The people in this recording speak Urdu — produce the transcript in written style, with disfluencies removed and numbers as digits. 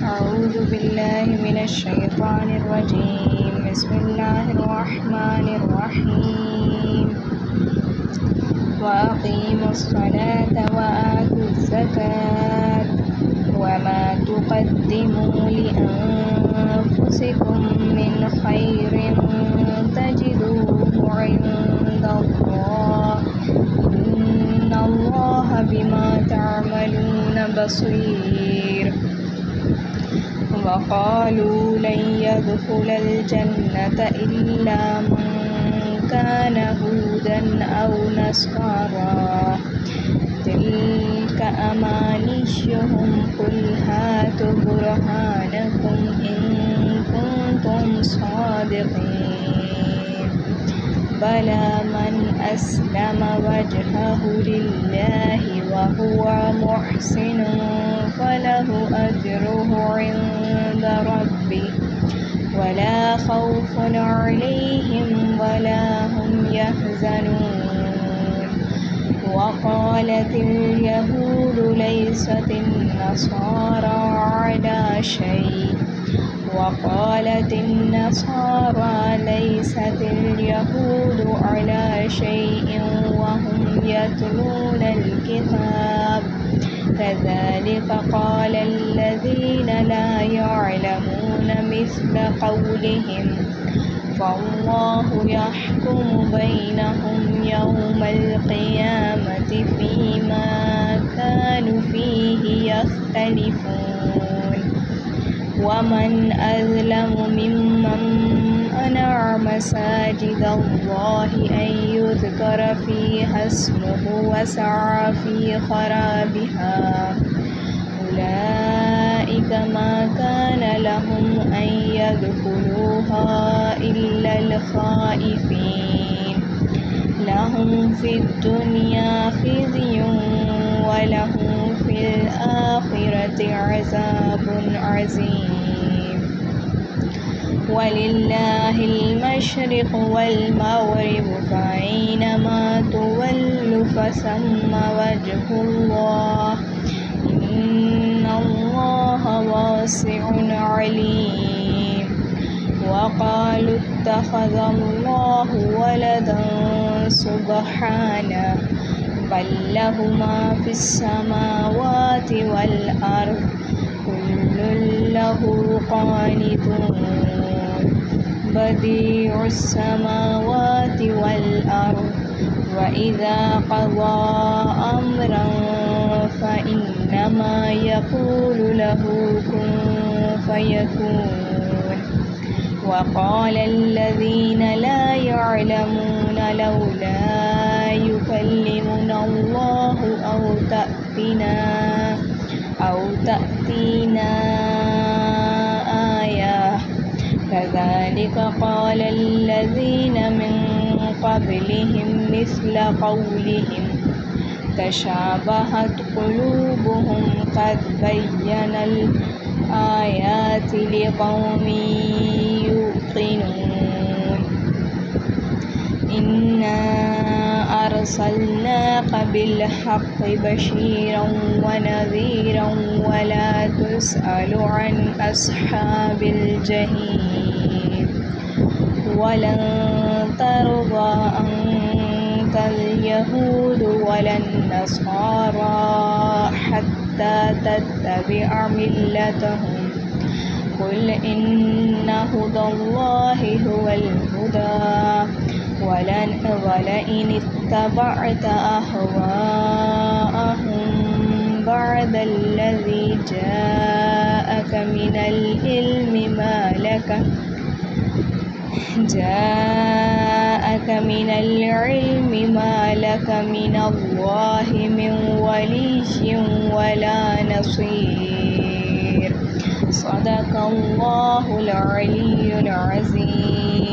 أعوذ بالله من الشيطان الرجيم بسم الله الرحمن الرحيم وأقيموا الصلاة وآتوا الزكاة وما تقدموا لأنفسكم من خير تجدوه عند الله إن الله بما تعملون بصير وقالوا لن يدخل الجنة إلا من كان هودا أو نصارى تلك أمانيهم قل هاتوا برهانكم إن كنتم صادقين بلى من أسلم وجهه لله وهو محسن فله أجره عند ربه ولا خوف عليهم ولا هم يحزنون وقالت اليهود ليست النصارى على شيء وقالت النصارى ليست اليهود على شيء وهم يتلون الكتاب كذلك قال الذين لا يعلمون مثل قولهم فالله يحكم بينهم يوم القيامة فيما كانوا فيه يختلفون ومن أظلم ممن منع مساجد الله أن يذكر فيها اسمه وسعى في خرابها أولئك ما كان لهم أن يدخلوها إلا الخائفين لهم في الدنيا خزي ولهم في الآخرة عذاب عظيم ولله المشرق والمغرب فأينما تولوا فثم وجه الله إن الله واسع عليم وقالوا اتخذ الله ولدا سبحانه بل له ما في السماوات والأرض كل له قانتون بديع السماوات والأرض وإذا قضى أمرا فإنما يقول له كن فيكون وقال الذين لا يعلمون لولا يكلمنا الله أو تأتينا آية كذلك قال الذين من قبلهم مثل قولهم تشابهت قلوبهم قد بينا الآيات لقوم يوقنون إنا أرسلناك بالحق بشيرا ونذيرا ولا تسأل عن أصحاب الجحيم ولن ترضى عنك اليهود ولا النصارى حتى تتبع ملتهم قل إن هدى الله هو الهدى ولئن اتبعت أهواءهم بعد الذي جاءك من العلم ما لك من الله من ولي ولا نصير صدق الله العلي العظيم.